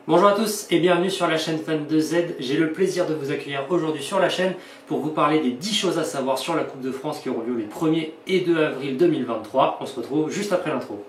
Bonjour à tous et bienvenue sur la chaîne Fan de Z. J'ai le plaisir de vous accueillir aujourd'hui sur la chaîne pour vous parler des 10 choses à savoir sur la Coupe de France qui auront lieu les 1er et 2 avril 2023. On se retrouve juste après l'intro.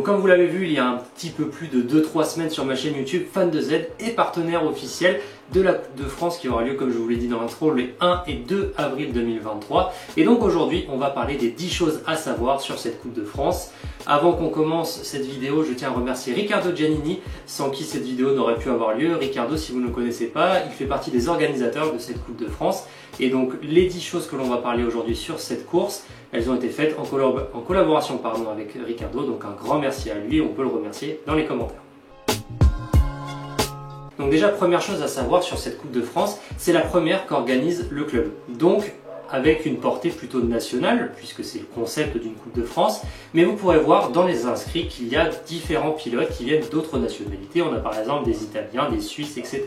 Comme vous l'avez vu, il y a un petit peu plus de 2-3 semaines sur ma chaîne YouTube, Fan de Z est partenaire officiel de la Coupe de France qui aura lieu, comme je vous l'ai dit dans l'intro, les 1 et 2 avril 2023. Et donc aujourd'hui, on va parler des 10 choses à savoir sur cette Coupe de France. Avant qu'on commence cette vidéo, je tiens à remercier Riccardo Giannini, sans qui cette vidéo n'aurait pu avoir lieu. Riccardo, si vous ne le connaissez pas, il fait partie des organisateurs de cette Coupe de France. Et donc les 10 choses que l'on va parler aujourd'hui sur cette course, elles ont été faites en collaboration avec Riccardo, donc un grand merci à lui, on peut le remercier dans les commentaires. Donc déjà, première chose à savoir sur cette Coupe de France, c'est la première qu'organise le club. Donc avec une portée plutôt nationale, puisque c'est le concept d'une Coupe de France, mais vous pourrez voir dans les inscrits qu'il y a différents pilotes qui viennent d'autres nationalités. On a par exemple des Italiens, des Suisses, etc.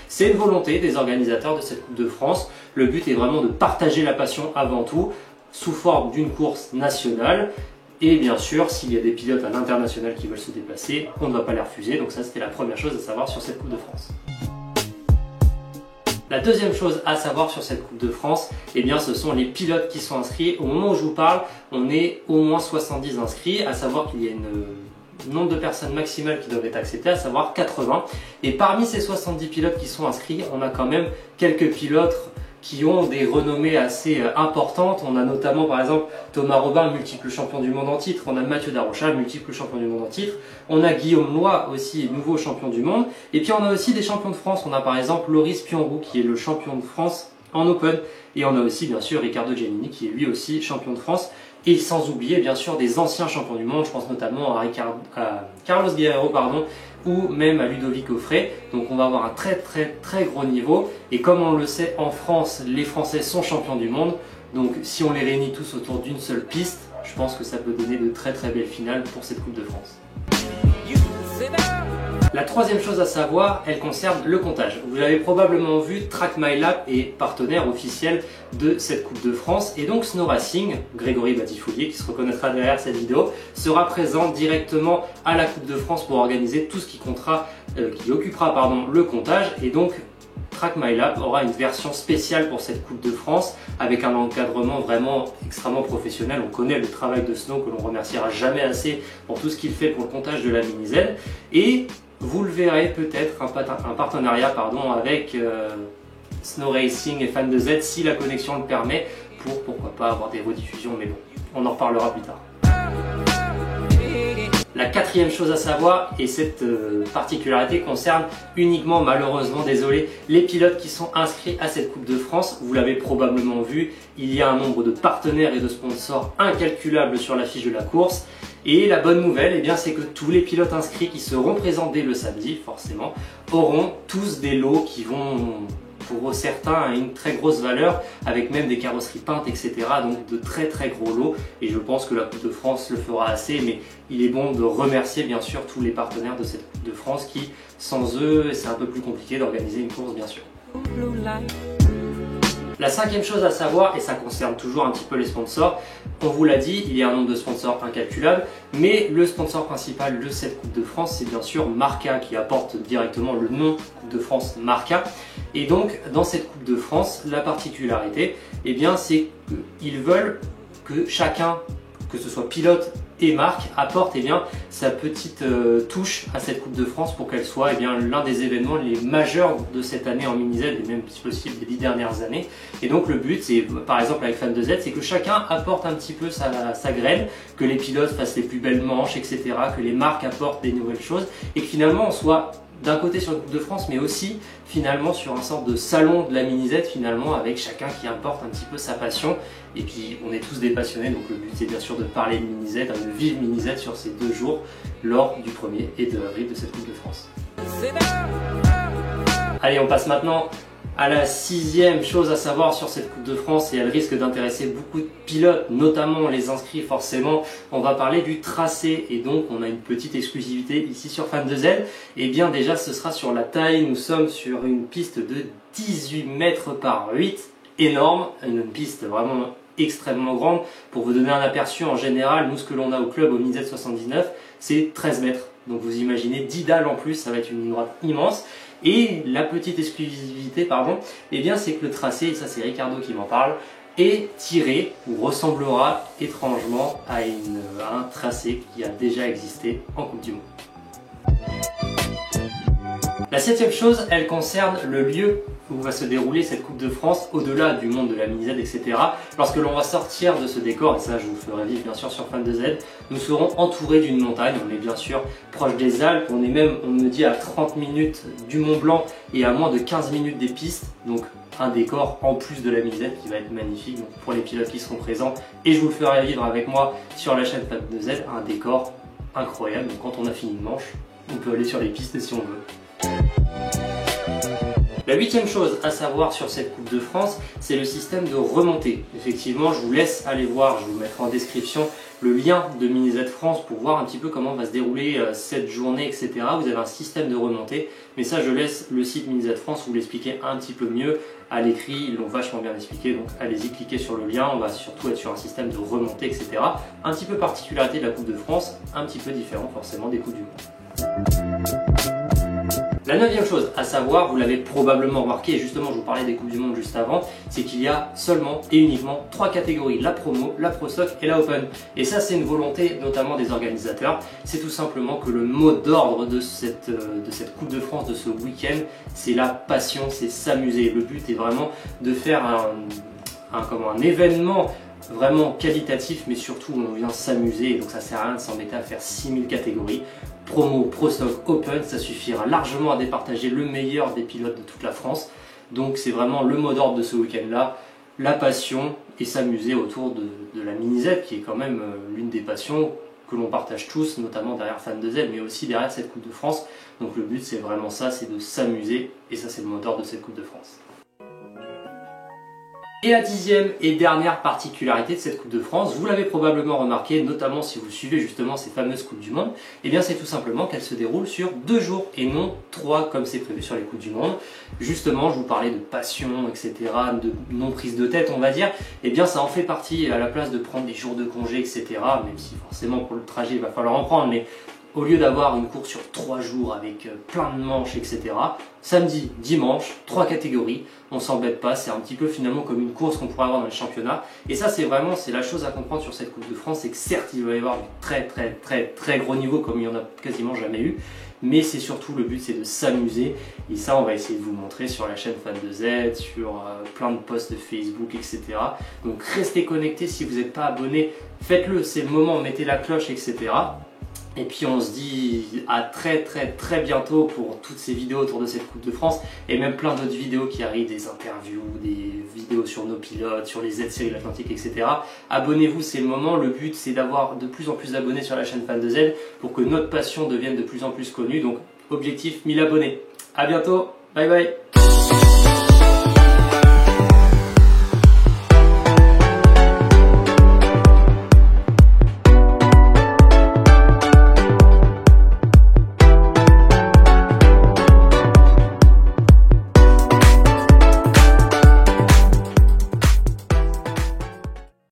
C'est une volonté des organisateurs de cette Coupe de France. Le but est vraiment de partager la passion avant tout, sous forme d'une course nationale. Et bien sûr, s'il y a des pilotes à l'international qui veulent se déplacer, on ne va pas les refuser. Donc ça, c'était la première chose à savoir sur cette Coupe de France. La deuxième chose à savoir sur cette Coupe de France, eh bien, ce sont les pilotes qui sont inscrits. Au moment où je vous parle, on est au moins 70 inscrits, à savoir qu'il y a un nombre de personnes maximales qui doivent être acceptées, à savoir 80. Et parmi ces 70 pilotes qui sont inscrits, on a quand même quelques pilotes qui ont des renommées assez importantes. On a notamment par exemple Thomas Robin, multiple champion du monde en titre. On a Mathieu Darocha, multiple champion du monde en titre. On a Guillaume Loy aussi, nouveau champion du monde. Et puis on a aussi des champions de France. On a par exemple Loris Pionroux qui est le champion de France en Open. Et on a aussi bien sûr Riccardo Giannini qui est lui aussi champion de France. Et sans oublier bien sûr des anciens champions du monde. Je pense notamment à Carlos Guerrero, ou même à Ludovic Offray. Donc on va avoir un très gros niveau. Et comme on le sait, en France, les Français sont champions du monde. Donc si on les réunit tous autour d'une seule piste, je pense que ça peut donner de très belles finales pour cette Coupe de France. La troisième chose à savoir, elle concerne le comptage. Vous l'avez probablement vu, Track My Lap est partenaire officiel de cette Coupe de France. Et donc Snow Racing, Grégory Batifoulier, qui se reconnaîtra derrière cette vidéo, sera présent directement à la Coupe de France pour organiser tout ce qui occupera le comptage. Et donc Track My Lap aura une version spéciale pour cette Coupe de France avec un encadrement vraiment extrêmement professionnel. On connaît le travail de Snow que l'on remerciera jamais assez pour tout ce qu'il fait pour le comptage de la Mini Z. Et vous le verrez peut-être un partenariat avec Snow Racing et Fan de Z si la connexion le permet pour pourquoi pas avoir des rediffusions, mais bon, on en reparlera plus tard. La quatrième chose à savoir, et cette particularité concerne uniquement, malheureusement, désolé, les pilotes qui sont inscrits à cette Coupe de France. Vous l'avez probablement vu, il y a un nombre de partenaires et de sponsors incalculable sur l'affiche de la course. Et la bonne nouvelle, eh bien, c'est que tous les pilotes inscrits qui seront présents dès le samedi, forcément, auront tous des lots qui vont, pour certains, une très grosse valeur, avec même des carrosseries peintes, etc. Donc de très gros lots. Et je pense que la Coupe de France le fera assez, mais il est bon de remercier bien sûr tous les partenaires de cette Coupe de France qui, sans eux, c'est un peu plus compliqué d'organiser une course, bien sûr. La cinquième chose à savoir, et ça concerne toujours un petit peu les sponsors, on vous l'a dit, il y a un nombre de sponsors incalculable, mais le sponsor principal de cette Coupe de France, c'est bien sûr Marca qui apporte directement le nom Coupe de France Marca. Et donc, dans cette Coupe de France, la particularité, eh bien, c'est qu'ils veulent que chacun, que ce soit pilote et marque, apporte sa petite touche à cette Coupe de France pour qu'elle soit l'un des événements les majeurs de cette année en Mini Z et même si possible des 10 dernières années. Et donc le but, c'est par exemple avec Fan de Z, c'est que chacun apporte un petit peu sa graine, que les pilotes fassent les plus belles manches, etc., que les marques apportent des nouvelles choses et que finalement on soit d'un côté sur la Coupe de France, mais aussi finalement sur un sorte de salon de la Mini Z finalement avec chacun qui apporte un petit peu sa passion. Et puis on est tous des passionnés, donc le but c'est bien sûr de parler de Mini Z, de vivre Mini Z sur ces 2 jours lors du 1er et 2 avril de cette Coupe de France. Allez, on passe maintenant à la sixième chose à savoir sur cette Coupe de France, et elle risque d'intéresser beaucoup de pilotes, notamment les inscrits forcément. On va parler du tracé, et donc on a une petite exclusivité ici sur Fan de Z. Et bien déjà ce sera sur la taille, nous sommes sur une piste de 18 mètres par 8, énorme, une piste vraiment extrêmement grande. Pour vous donner un aperçu, en général, nous ce que l'on a au club au Mini Z79, c'est 13 mètres. Donc vous imaginez 10 dalles en plus, ça va être une ligne droite immense. Et la petite exclusivité, pardon, eh bien c'est que le tracé, et ça c'est Ricardo qui m'en parle, est tiré ou ressemblera étrangement à un tracé qui a déjà existé en Coupe du Monde. La septième chose, elle concerne le lieu où va se dérouler cette Coupe de France, au-delà du monde de la Mini Z, etc. Lorsque l'on va sortir de ce décor, et ça je vous le ferai vivre bien sûr sur Fan de Z, nous serons entourés d'une montagne. On est bien sûr proche des Alpes, on est même, on me dit, à 30 minutes du Mont Blanc et à moins de 15 minutes des pistes. Donc un décor en plus de la Mini Z qui va être magnifique donc, pour les pilotes qui seront présents. Et je vous le ferai vivre avec moi sur la chaîne Fan de Z, un décor incroyable. Donc quand on a fini une manche, on peut aller sur les pistes si on veut. La huitième chose à savoir sur cette Coupe de France, c'est le système de remontée. Effectivement, je vous laisse aller voir, je vous mettrai en description le lien de Mini Z France pour voir un petit peu comment va se dérouler cette journée, etc. Vous avez un système de remontée, mais ça je laisse le site Mini Z France vous l'expliquer un petit peu mieux. À l'écrit, ils l'ont vachement bien expliqué, donc allez-y, cliquez sur le lien, on va surtout être sur un système de remontée, etc. Un petit peu particularité de la Coupe de France, un petit peu différent forcément des Coupes du Monde. La neuvième chose à savoir, vous l'avez probablement remarqué, et justement je vous parlais des Coupes du Monde juste avant, c'est qu'il y a seulement et uniquement 3 catégories, la promo, la pro stock et la open. Et ça c'est une volonté notamment des organisateurs, c'est tout simplement que le mot d'ordre de cette Coupe de France, de ce week-end, c'est la passion, c'est s'amuser. Le but est vraiment de faire un événement vraiment qualitatif, mais surtout on vient s'amuser, donc ça sert à rien de s'embêter à faire 6000 catégories. Promo, Pro Stock, Open, ça suffira largement à départager le meilleur des pilotes de toute la France. Donc c'est vraiment le mot d'ordre de ce week-end-là, la passion et s'amuser autour de la Mini Z, qui est quand même l'une des passions que l'on partage tous, notamment derrière Fan de Z, mais aussi derrière cette Coupe de France. Donc le but c'est vraiment ça, c'est de s'amuser, et ça c'est le mot d'ordre de cette Coupe de France. Et la dixième et dernière particularité de cette Coupe de France, vous l'avez probablement remarqué, notamment si vous suivez justement ces fameuses Coupes du Monde, et bien c'est tout simplement qu'elles se déroulent sur 2 jours et non 3 comme c'est prévu sur les Coupes du Monde. Justement, je vous parlais de passion, etc., de non prise de tête, on va dire, et bien ça en fait partie à la place de prendre des jours de congé, etc., même si forcément pour le trajet il va falloir en prendre, mais au lieu d'avoir une course sur 3 jours avec plein de manches, etc., samedi, dimanche, 3 catégories, on s'embête pas, c'est un petit peu finalement comme une course qu'on pourrait avoir dans le championnat. Et ça c'est la chose à comprendre sur cette Coupe de France, c'est que certes il va y avoir du très gros niveau comme il n'y en a quasiment jamais eu, mais c'est surtout le but c'est de s'amuser, et ça on va essayer de vous montrer sur la chaîne Fan de Z, sur plein de posts de Facebook, etc. Donc restez connectés, si vous n'êtes pas abonné, faites-le, c'est le moment, mettez la cloche, etc. Et puis on se dit à très bientôt pour toutes ces vidéos autour de cette Coupe de France et même plein d'autres vidéos qui arrivent, des interviews, des vidéos sur nos pilotes, sur les Z-Séries de l'Atlantique, etc. Abonnez-vous, c'est le moment. Le but c'est d'avoir de plus en plus d'abonnés sur la chaîne Fan de Z pour que notre passion devienne de plus en plus connue. Donc objectif 1000 abonnés. À bientôt, bye bye.